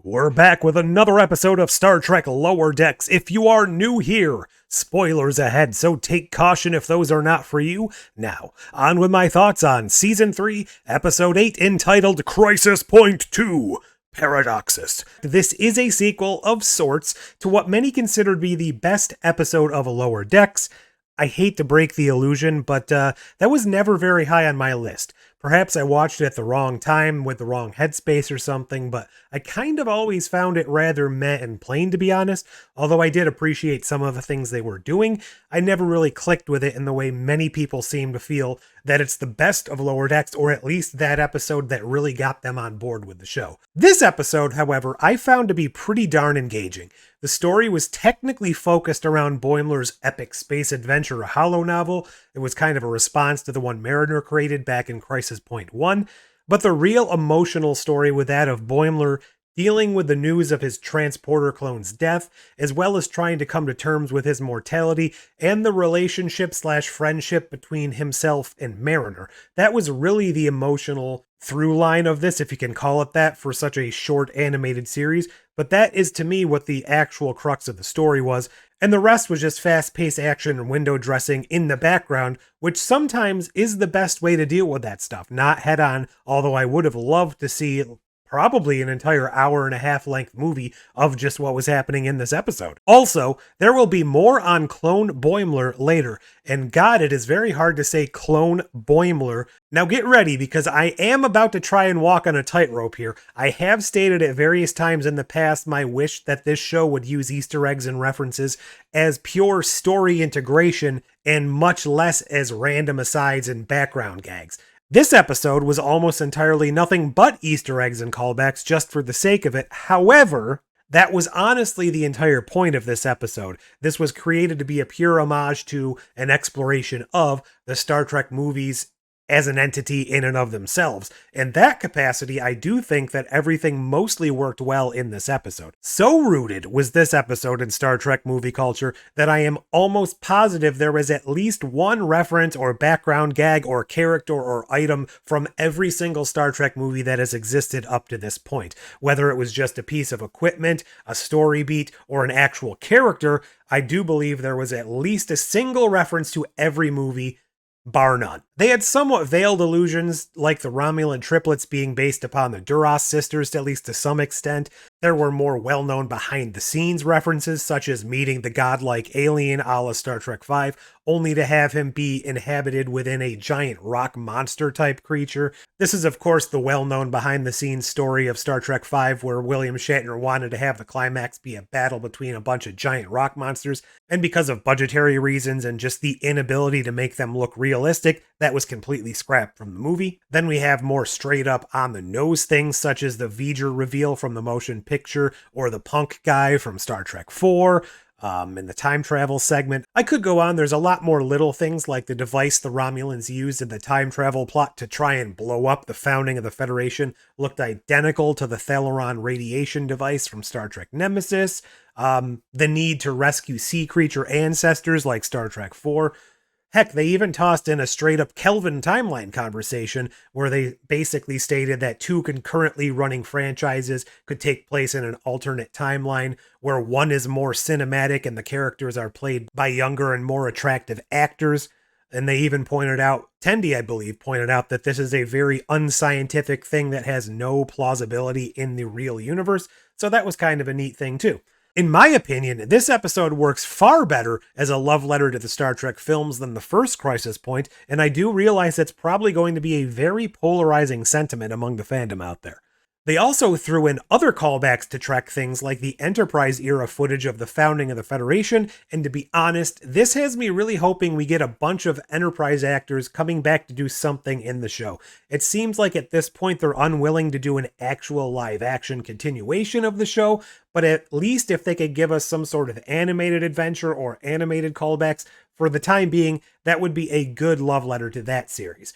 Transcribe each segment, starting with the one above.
We're back with another episode of Star Trek Lower Decks. If you are new here, spoilers ahead, so take caution if those are not for you. Now, on with my thoughts on Season 3, Episode 8, entitled Crisis Point 2, Paradoxus. This is a sequel of sorts to what many consider to be the best episode of Lower Decks. I hate to break the illusion, but that was never very high on my list. Perhaps I watched it at the wrong time with the wrong headspace or something, but I kind of always found it rather meh and plain, to be honest. Although I did appreciate some of the things they were doing, I never really clicked with it in the way many people seem to feel that it's the best of Lower Decks, or at least that episode that really got them on board with the show. This episode, however, I found to be pretty darn engaging. The story was technically focused around Boimler's epic space adventure, a holo novel. It was kind of a response to the one Mariner created back in Crisis Point 1, but the real emotional story was that of Boimler dealing with the news of his transporter clone's death, as well as trying to come to terms with his mortality and the relationship/friendship between himself and Mariner. That was really the emotional through line of this, if you can call it that, for such a short animated series. But that is, to me, what the actual crux of the story was, and the rest was just fast-paced action and window dressing in the background, which sometimes is the best way to deal with that stuff, not head-on, although I would have loved to see probably an entire hour-and-a-half length movie of just what was happening in this episode. Also, there will be more on Clone Boimler later, and God, it is very hard to say Clone Boimler. Now get ready, because I am about to try and walk on a tightrope here. I have stated at various times in the past my wish that this show would use Easter eggs and references as pure story integration and much less as random asides and background gags. This episode was almost entirely nothing but Easter eggs and callbacks just for the sake of it. However, that was honestly the entire point of this episode. This was created to be a pure homage to an exploration of the Star Trek movies as an entity in and of themselves. In that capacity, I do think that everything mostly worked well in this episode. So rooted was this episode in Star Trek movie culture that I am almost positive there was at least one reference or background gag or character or item from every single Star Trek movie that has existed up to this point. Whether it was just a piece of equipment, a story beat, or an actual character, I do believe there was at least a single reference to every movie, bar none. They had somewhat veiled allusions, like the Romulan triplets being based upon the Duras sisters, at least to some extent. There were more well-known behind-the-scenes references, such as meeting the godlike alien a la Star Trek V, only to have him be inhabited within a giant rock monster-type creature. This is, of course, the well-known behind-the-scenes story of Star Trek V, where William Shatner wanted to have the climax be a battle between a bunch of giant rock monsters, and because of budgetary reasons and just the inability to make them look realistic, that was completely scrapped from the movie. Then we have more straight up on the nose things, such as the Voyager reveal from the motion picture, or the punk guy from Star Trek 4, in the time travel segment. I could go on. There's a lot more little things, like the device the Romulans used in the time travel plot to try and blow up the founding of the Federation looked identical to the Thalaron radiation device from Star Trek Nemesis. The need to rescue sea creature ancestors like Star Trek 4. Heck, they even tossed in a straight-up Kelvin timeline conversation where they basically stated that two concurrently running franchises could take place in an alternate timeline where one is more cinematic and the characters are played by younger and more attractive actors. And they even pointed out, Tendi, I believe, pointed out that this is a very unscientific thing that has no plausibility in the real universe. So that was kind of a neat thing, too. In my opinion, this episode works far better as a love letter to the Star Trek films than the first Crisis Point, and I do realize it's probably going to be a very polarizing sentiment among the fandom out there. They also threw in other callbacks to Trek things like the Enterprise era footage of the founding of the Federation, and to be honest, this has me really hoping we get a bunch of Enterprise actors coming back to do something in the show. It seems like at this point they're unwilling to do an actual live-action continuation of the show, but at least if they could give us some sort of animated adventure or animated callbacks, for the time being, that would be a good love letter to that series.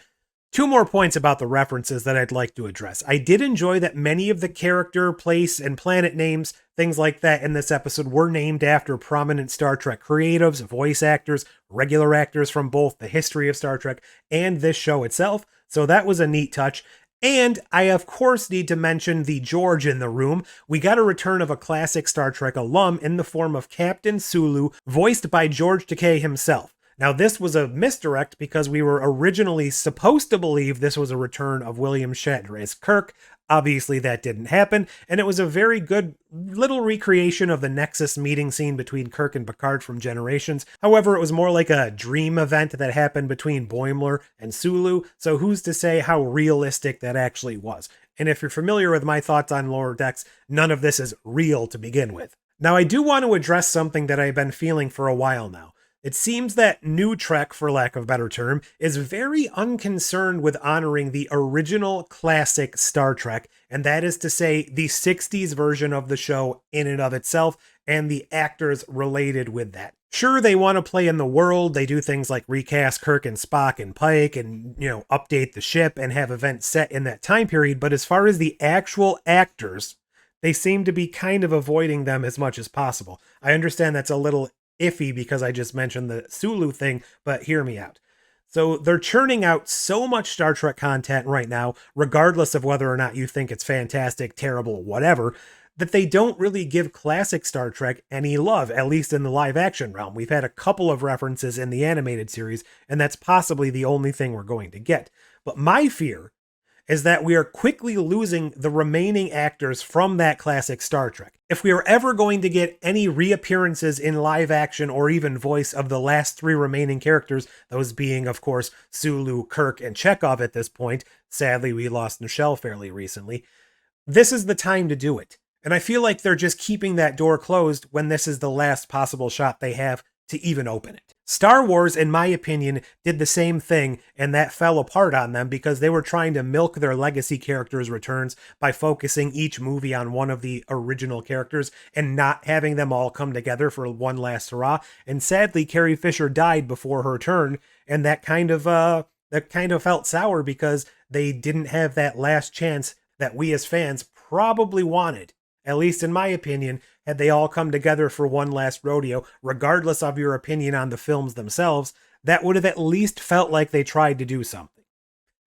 Two more points about the references that I'd like to address. I did enjoy that many of the character, place, and planet names, things like that in this episode, were named after prominent Star Trek creatives, voice actors, regular actors from both the history of Star Trek and this show itself, so that was a neat touch. And I, of course, need to mention the George in the room. We got a return of a classic Star Trek alum in the form of Captain Sulu, voiced by George Takei himself. Now, this was a misdirect because we were originally supposed to believe this was a return of William Shatner as Kirk. Obviously, that didn't happen, and it was a very good little recreation of the Nexus meeting scene between Kirk and Picard from Generations. However, it was more like a dream event that happened between Boimler and Sulu, so who's to say how realistic that actually was? And if you're familiar with my thoughts on Lower Decks, none of this is real to begin with. Now, I do want to address something that I've been feeling for a while now. It seems that New Trek, for lack of a better term, is very unconcerned with honoring the original classic Star Trek, and that is to say, the 60s version of the show in and of itself, and the actors related with that. Sure, they want to play in the world, they do things like recast Kirk and Spock and Pike, and, update the ship and have events set in that time period, but as far as the actual actors, they seem to be kind of avoiding them as much as possible. I understand that's a little iffy because I just mentioned the Sulu thing, but hear me out. So they're churning out so much Star Trek content right now, regardless of whether or not you think it's fantastic, terrible, whatever, that they don't really give classic Star Trek any love, at least in the live action realm. We've had a couple of references in the animated series, and that's possibly the only thing we're going to get. But my fear is that we are quickly losing the remaining actors from that classic Star Trek. If we are ever going to get any reappearances in live action or even voice of the last three remaining characters, those being, of course, Sulu, Kirk, and Chekhov at this point, sadly we lost Nichelle fairly recently, this is the time to do it. And I feel like they're just keeping that door closed when this is the last possible shot they have to even open it. Star Wars, in my opinion, did the same thing, and that fell apart on them because they were trying to milk their legacy characters' returns by focusing each movie on one of the original characters and not having them all come together for one last hurrah. And sadly, Carrie Fisher died before her turn, and that kind of felt sour because they didn't have that last chance that we as fans probably wanted. At least in my opinion, had they all come together for one last rodeo, regardless of your opinion on the films themselves, that would have at least felt like they tried to do something.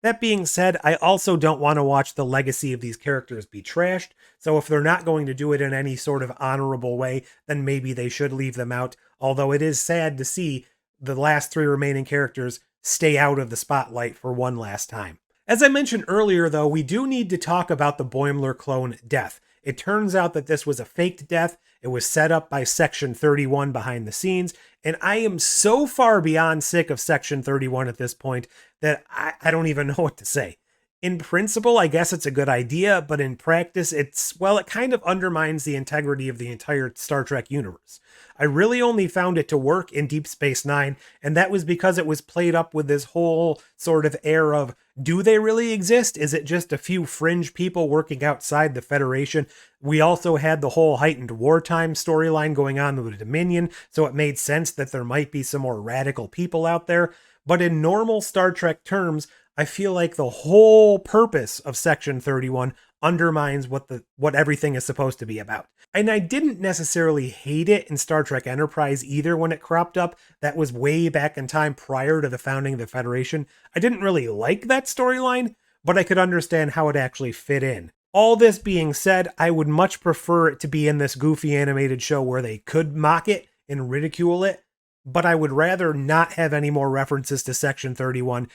That being said, I also don't want to watch the legacy of these characters be trashed, so if they're not going to do it in any sort of honorable way, then maybe they should leave them out, although it is sad to see the last three remaining characters stay out of the spotlight for one last time. As I mentioned earlier, though, we do need to talk about the Boimler clone death. It turns out that this was a faked death. It was set up by Section 31 behind the scenes, and I am so far beyond sick of Section 31 at this point that I don't even know what to say. In principle, I guess it's a good idea, but in practice, it kind of undermines the integrity of the entire Star Trek universe. I really only found it to work in Deep Space Nine, and that was because it was played up with this whole sort of air of, do they really exist? Is it just a few fringe people working outside the Federation? We also had the whole heightened wartime storyline going on with the Dominion, so it made sense that there might be some more radical people out there. But in normal Star Trek terms, I feel like the whole purpose of Section 31 undermines what everything is supposed to be about. And I didn't necessarily hate it in Star Trek Enterprise either when it cropped up. That was way back in time prior to the founding of the Federation. I didn't really like that storyline, but I could understand how it actually fit in. All this being said, I would much prefer it to be in this goofy animated show where they could mock it and ridicule it, but I would rather not have any more references to Section 31,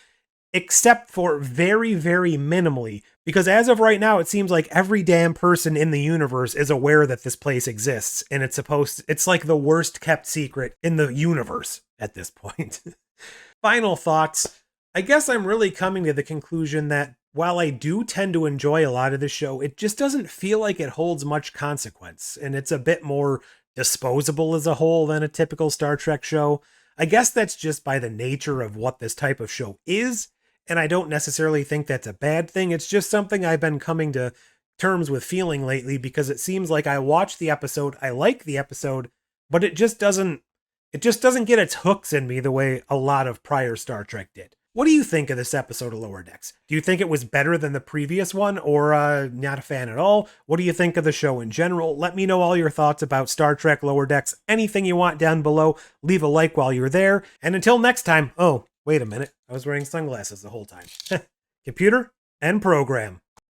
except for very, very minimally, because as of right now, it seems like every damn person in the universe is aware that this place exists, and it's like the worst kept secret in the universe at this point. Final thoughts. I guess I'm really coming to the conclusion that while I do tend to enjoy a lot of the show, it just doesn't feel like it holds much consequence, and it's a bit more disposable as a whole than a typical Star Trek show. I guess that's just by the nature of what this type of show is, and I don't necessarily think that's a bad thing. It's just something I've been coming to terms with feeling lately, because it seems like I watch the episode, I like the episode, but it just doesn't get its hooks in me the way a lot of prior Star Trek did. What do you think of this episode of Lower Decks? Do you think it was better than the previous one, or not a fan at all? What do you think of the show in general? Let me know all your thoughts about Star Trek Lower Decks. Anything you want down below. Leave a like while you're there. And until next time, oh, wait a minute. I was wearing sunglasses the whole time. Computer, End program.